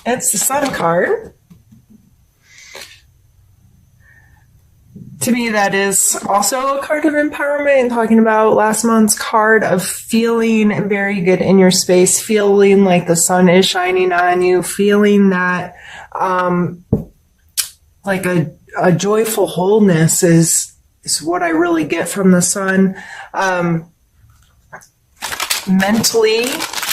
It's the Sun card. To me, that is also a card of empowerment, and talking about last month's card of feeling very good in your space, feeling like the sun is shining on you, feeling that like a joyful wholeness is what I really get from the sun. Mentally,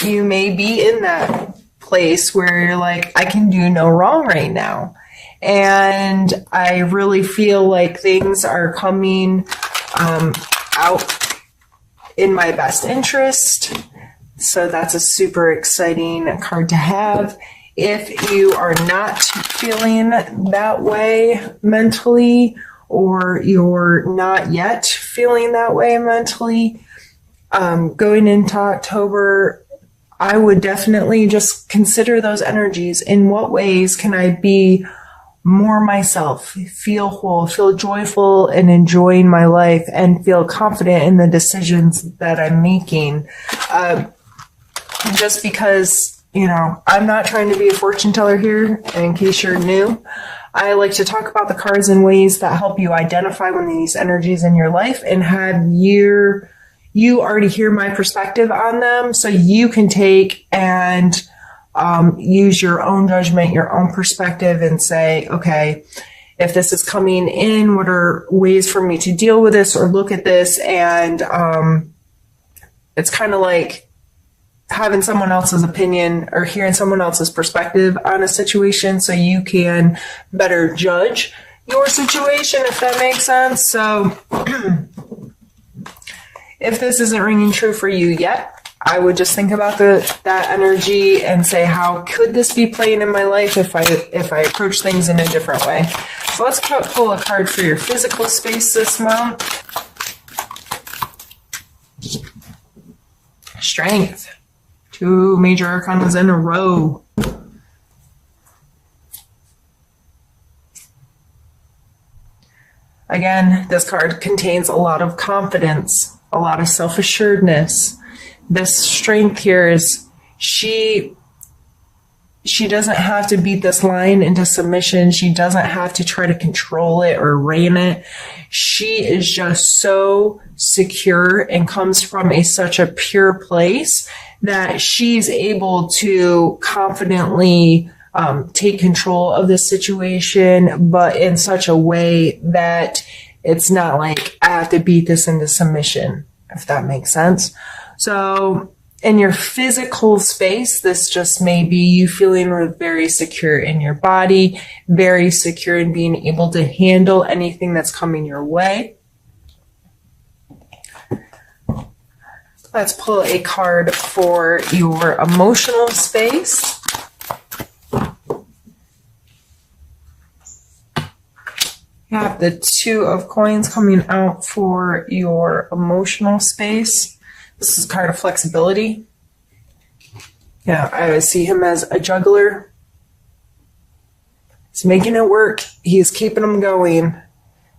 you may be in that place where you're like, I can do no wrong right now. And I really feel like things are coming out in my best interest. So that's a super exciting card to have. If you are not feeling that way mentally, or you're not yet feeling that way mentally, going into October, I would definitely just consider those energies. In what ways can I be more myself, feel whole, feel joyful and enjoying my life, and feel confident in the decisions that I'm making? Just because, I'm not trying to be a fortune teller here, in case you're new. I like to talk about the cards in ways that help you identify one of these energies in your life and have you already hear my perspective on them, so you can take and use your own judgment, your own perspective, and say, okay, if this is coming in, what are ways for me to deal with this or look at this? And it's kind of like having someone else's opinion or hearing someone else's perspective on a situation, so you can better judge your situation, if that makes sense. So if this isn't ringing true for you yet, I would just think about that energy and say, how could this be playing in my life if I approach things in a different way? So let's pull a card for your physical space this month. Strength. 2 major arcanas in a row. Again, this card contains a lot of confidence, a lot of self-assuredness. This strength here is she doesn't have to beat this line into submission. She doesn't have to try to control it or rein it. She is just so secure and comes from such a pure place that she's able to confidently take control of the situation, but in such a way that it's not like I have to beat this into submission, if that makes sense. So in your physical space, this just may be you feeling very secure in your body, very secure in being able to handle anything that's coming your way. Let's pull a card for your emotional space. You have the 2 of coins coming out for your emotional space. This is a card of flexibility. Yeah, I see him as a juggler. He's making it work. He's keeping them going.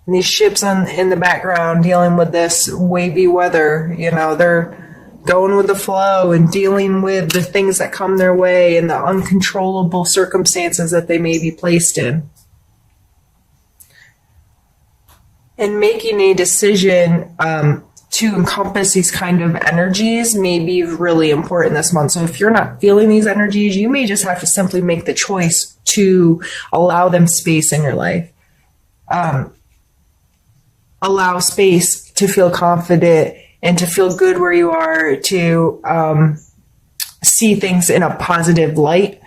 And these ships in the background dealing with this wavy weather, they're going with the flow and dealing with the things that come their way and the uncontrollable circumstances that they may be placed in. And making a decision to encompass these kind of energies may be really important this month. So if you're not feeling these energies, you may just have to simply make the choice to allow them space in your life. Allow space to feel confident and to feel good where you are, to see things in a positive light.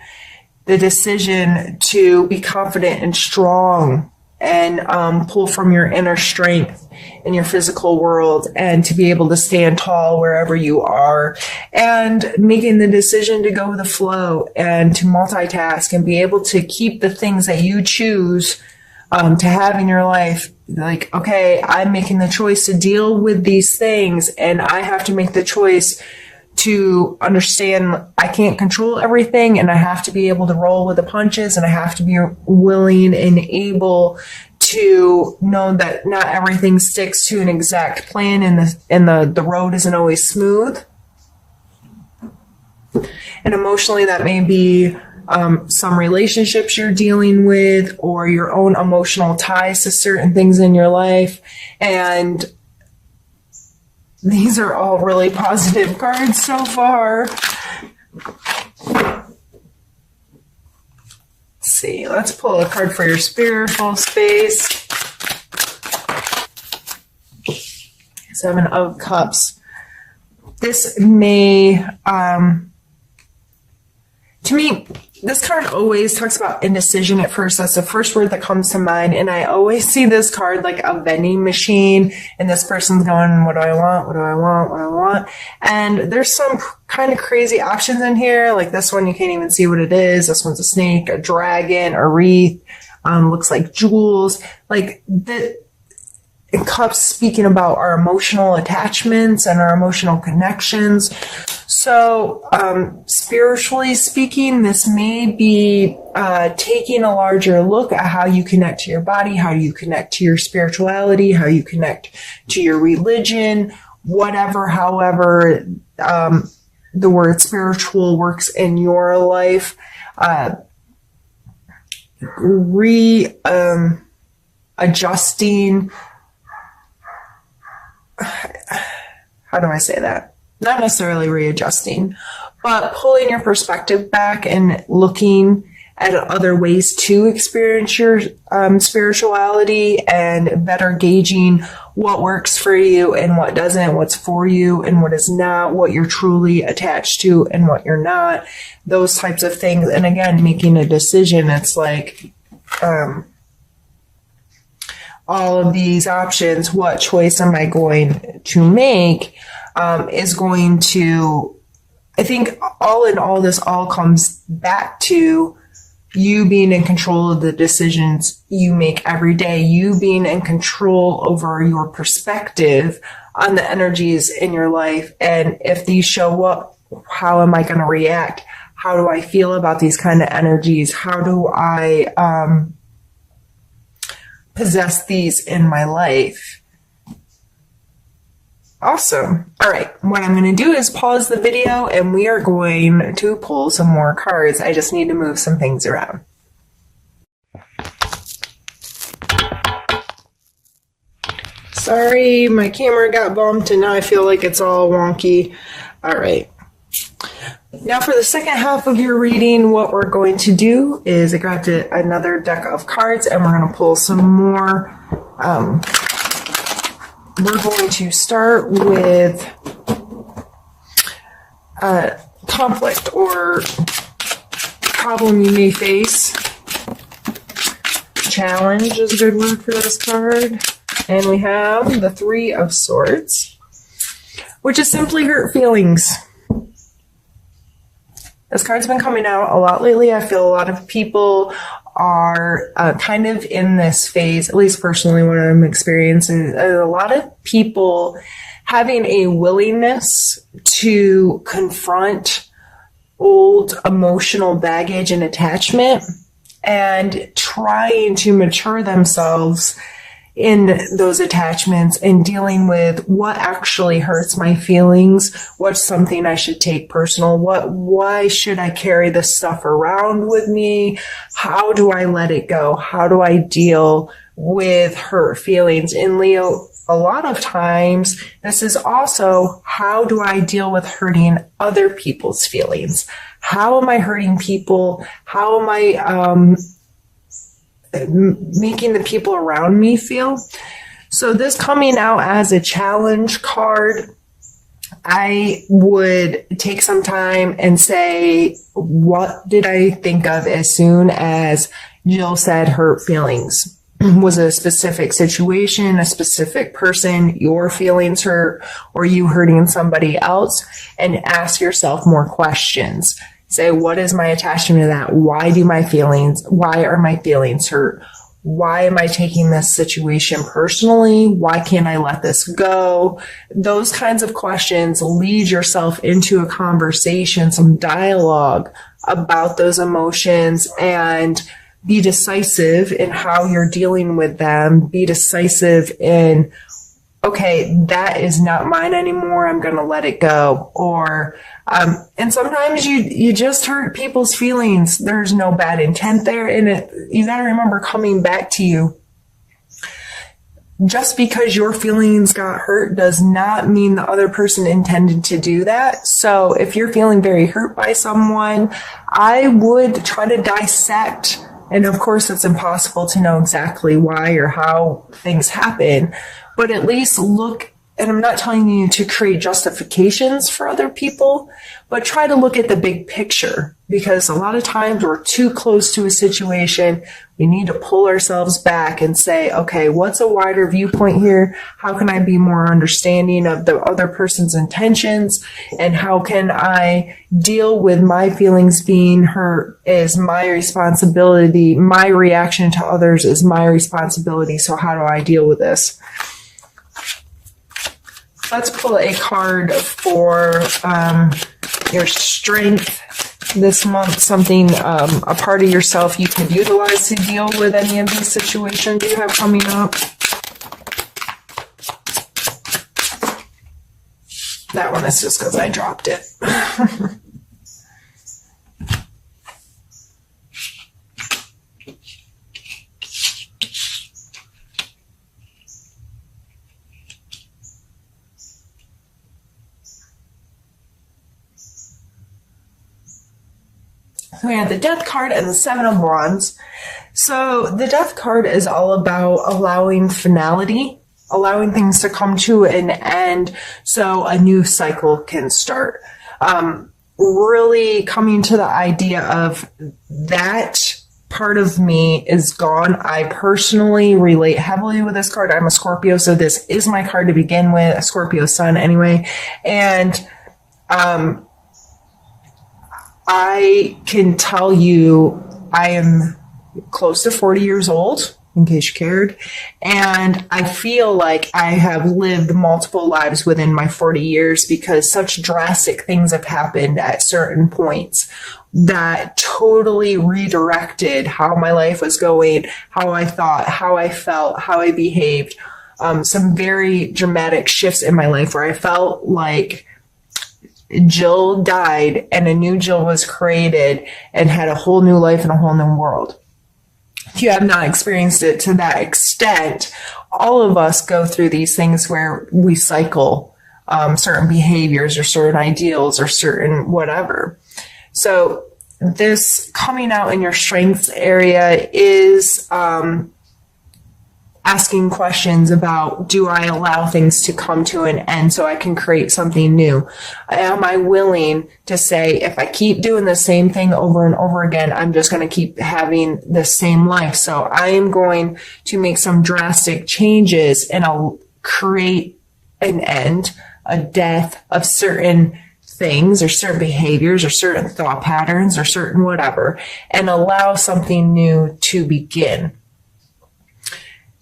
The decision to be confident and strong and pull from your inner strength in your physical world, and to be able to stand tall wherever you are, and making the decision to go with the flow and to multitask and be able to keep the things that you choose to have in your life. Like, okay, I'm making the choice to deal with these things, and I have to make the choice to understand I can't control everything, and I have to be able to roll with the punches, and I have to be willing and able to know that not everything sticks to an exact plan, and the road isn't always smooth. And emotionally, that may be some relationships you're dealing with, or your own emotional ties to certain things in your life. And these are all really positive cards so far. Let's see. Let's pull a card for your spiritual space. Seven of Cups. This may, to me, this card always talks about indecision at first. That's the first word that comes to mind. And I always see this card like a vending machine. And this person's going, what do I want? What do I want? What do I want? And there's some kind of crazy options in here. Like this one, you can't even see what it is. This one's a snake, a dragon, a wreath. Looks like jewels. Like the Cups speaking about our emotional attachments and our emotional connections. So, spiritually speaking, this may be taking a larger look at how you connect to your body, how you connect to your spirituality, how you connect to your religion, whatever, however, the word spiritual works in your life. Adjusting. How do I say that? Not necessarily readjusting, but pulling your perspective back and looking at other ways to experience your spirituality, and better gauging what works for you and what doesn't, what's for you and what is not, what you're truly attached to and what you're not, those types of things. And again, making a decision. It's like, all of these options, what choice am I going to make, is going to, I think all in all, this all comes back to you being in control of the decisions you make every day, you being in control over your perspective on the energies in your life. And if these show up, how am I going to react? How do I feel about these kind of energies? How do I, possess these in my life? Awesome. All right. What I'm going to do is pause the video and we are going to pull some more cards. I just need to move some things around. Sorry, my camera got bumped and now I feel like it's all wonky. All right. Now for the second half of your reading, what we're going to do is I grabbed another deck of cards and we're going to pull some more. We're going to start with conflict or problem you may face. Challenge is a good word for this card. And we have the Three of Swords, which is simply hurt feelings. This card's been coming out a lot lately. I feel a lot of people are kind of in this phase, at least personally what I'm experiencing, a lot of people having a willingness to confront old emotional baggage and attachment and trying to mature themselves in those attachments and dealing with what actually hurts my feelings, what's something I should take personal, why should I carry this stuff around with me, how do I let it go, how do I deal with hurt feelings. In Leo, a lot of times this is also how do I deal with hurting other people's feelings, how am I hurting people, how am I making the people around me feel. So this coming out as a challenge card, I would take some time and say, what did I think of as soon as Jill said hurt feelings? Was it a specific situation, a specific person, your feelings hurt, or you hurting somebody else? And ask yourself more questions. Say, what is my attachment to that? Why are my feelings hurt? Why am I taking this situation personally? Why can't I let this go? Those kinds of questions lead yourself into a conversation, some dialogue about those emotions, and be decisive in how you're dealing with them. Be decisive in okay, that is not mine anymore. I'm going to let it go. Or, and sometimes you just hurt people's feelings. There's no bad intent there. And you got to remember, coming back to you, just because your feelings got hurt does not mean the other person intended to do that. So if you're feeling very hurt by someone, I would try to dissect. And of course, it's impossible to know exactly why or how things happen, but at least look. And I'm not telling you to create justifications for other people, but try to look at the big picture, because a lot of times we're too close to a situation. We need to pull ourselves back and say, okay, what's a wider viewpoint here? How can I be more understanding of the other person's intentions? And how can I deal with my feelings being hurt is my responsibility. My reaction to others is my responsibility. So how do I deal with this? Let's pull a card for your strength this month, something, a part of yourself you can utilize to deal with any of these situations you have coming up. That one is just because I dropped it. We have the Death card and the Seven of Wands. So the Death card is all about allowing finality, allowing things to come to an end so a new cycle can start. Really coming to the idea of that part of me is gone. I personally relate heavily with this card. I'm a Scorpio, so this is my card to begin with, a Scorpio sun anyway. And I can tell you I am close to 40 years old, in case you cared, and I feel like I have lived multiple lives within my 40 years because such drastic things have happened at certain points that totally redirected how my life was going, how I thought, how I felt, how I behaved. Some very dramatic shifts in my life where I felt like Jill died and a new Jill was created and had a whole new life and a whole new world. If you have not experienced it to that extent, all of us go through these things where we cycle certain behaviors or certain ideals or certain whatever. So this coming out in your strengths area is asking questions about, do I allow things to come to an end so I can create something new? Am I willing to say, if I keep doing the same thing over and over again, I'm just going to keep having the same life. So I am going to make some drastic changes and I'll create an end, a death of certain things or certain behaviors or certain thought patterns or certain whatever, and allow something new to begin.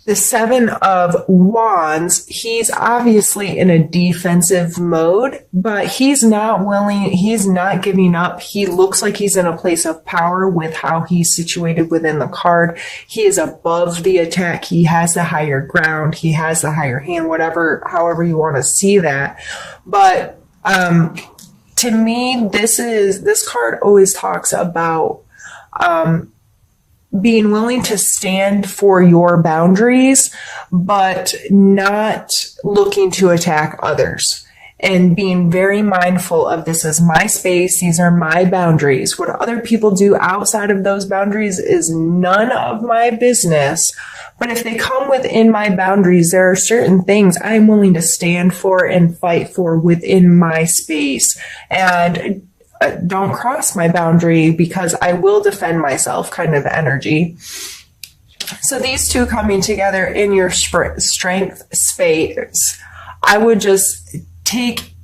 The Seven of Wands, he's obviously in a defensive mode, but he's not willing, he's not giving up. He looks like he's in a place of power with how he's situated within the card. He is above the attack. He has the higher ground. He has the higher hand, whatever, however you want to see that. But to me, this card always talks about being willing to stand for your boundaries, but not looking to attack others, and being very mindful of, this is my space. These are my boundaries. What other people do outside of those boundaries is none of my business. But if they come within my boundaries, there are certain things I'm willing to stand for and fight for within my space. And don't cross my boundary because I will defend myself kind of energy. So these two coming together in your strength space, I would just take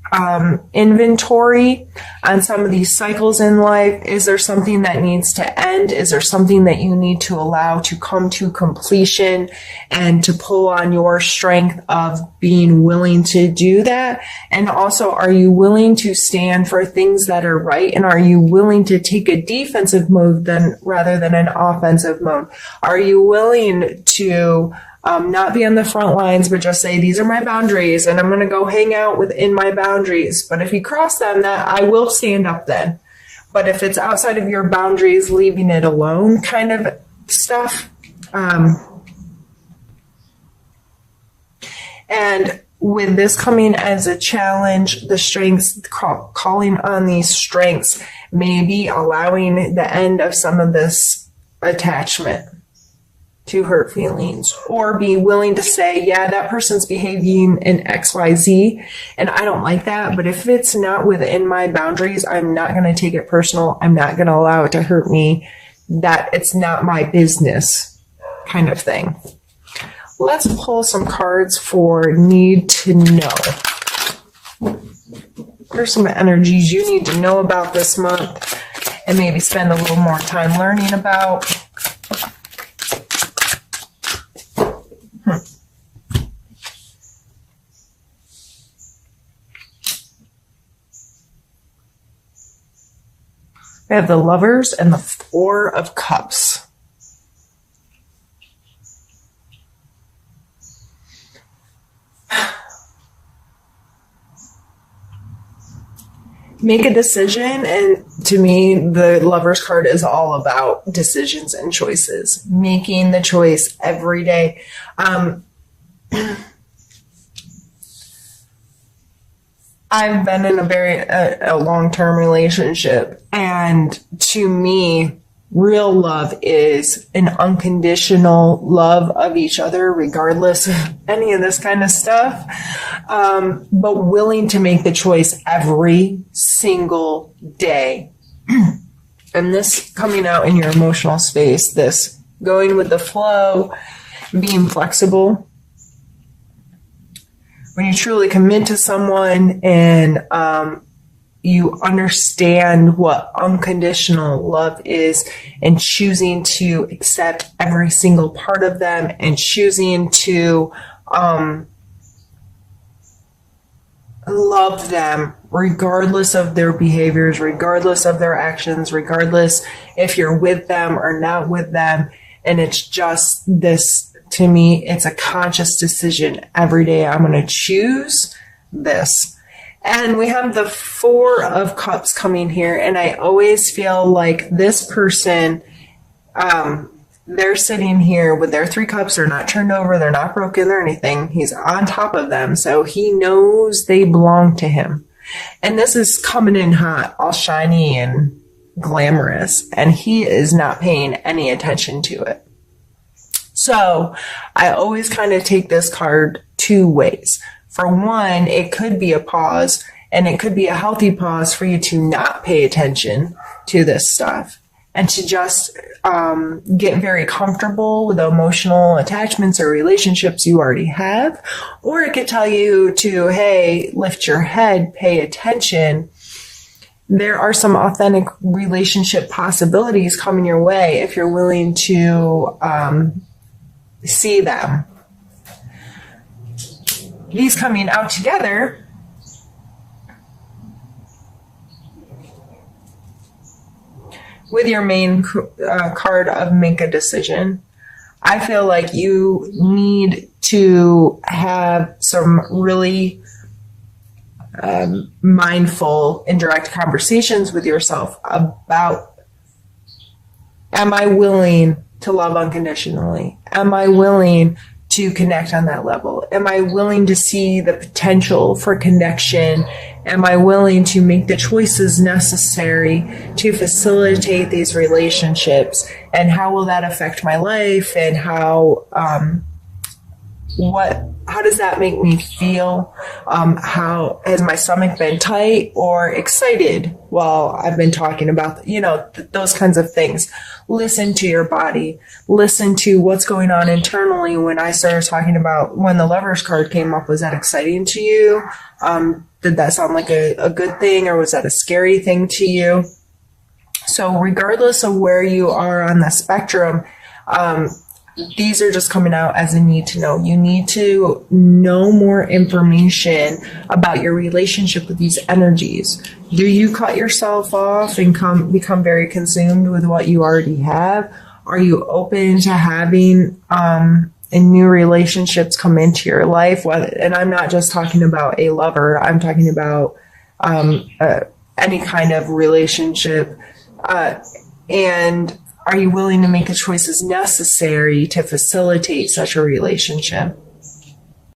inventory on some of these cycles in life. Is there something that needs to end? Is there something that you need to allow to come to completion, and to pull on your strength of being willing to do that? And also, are you willing to stand for things that are right? And are you willing to take a defensive mode rather than an offensive mode? Are you willing to Not be on the front lines, but just say, these are my boundaries and I'm going to go hang out within my boundaries. But if you cross them, that I will stand up then. But if it's outside of your boundaries, leaving it alone kind of stuff. And with this coming as a challenge, the strengths, calling on these strengths, maybe allowing the end of some of this attachment to hurt feelings, or be willing to say, yeah, that person's behaving in XYZ and I don't like that, but if it's not within my boundaries, I'm not going to take it personal. I'm not going to allow it to hurt me. That it's not my business kind of thing. Let's pull some cards for need to know. Here's some energies you need to know about this month and maybe spend a little more time learning about. We have the Lovers and the Four of Cups. Make a decision, and to me, the Lovers card is all about decisions and choices. Making the choice every day. I've been in a long-term relationship, and to me, real love is an unconditional love of each other, regardless of any of this kind of stuff, but willing to make the choice every single day. And this coming out in your emotional space, this going with the flow, being flexible. When you truly commit to someone and you understand what unconditional love is, and choosing to accept every single part of them, and choosing to love them regardless of their behaviors, regardless of their actions, regardless if you're with them or not with them. And it's just this. To me, it's a conscious decision every day. I'm going to choose this. And we have the Four of Cups coming here. And I always feel like this person, they're sitting here with their 3 cups. They're not turned over. They're not broken or anything. He's on top of them. So he knows they belong to him. And this is coming in hot, all shiny and glamorous. And he is not paying any attention to it. So I always kind of take this card 2 ways. For one, it could be a pause, and it could be a healthy pause for you to not pay attention to this stuff and to just get very comfortable with the emotional attachments or relationships you already have. Or it could tell you to, hey, lift your head, pay attention. There are some authentic relationship possibilities coming your way if you're willing to see them. These coming out together with your main card of make a decision. I feel like you need to have some really mindful and direct conversations with yourself about, am I willing to love unconditionally? Am I willing to connect on that level? Am I willing to see the potential for connection? Am I willing to make the choices necessary to facilitate these relationships? And how will that affect my life? And how does that make me feel? How has my stomach been tight or excited while I've been talking about, those kinds of things. Listen to your body. Listen to what's going on internally. When I started talking about when the Lovers card came up, was that exciting to you? Did that sound like a good thing, or was that a scary thing to you? So regardless of where you are on the spectrum, these are just coming out as a need to know. You need to know more information about your relationship with these energies. Do you cut yourself off and become very consumed with what you already have? Are you open to having and new relationships come into your life, and I'm not just talking about a lover, I'm talking about any kind of relationship, and are you willing to make the choices necessary to facilitate such a relationship?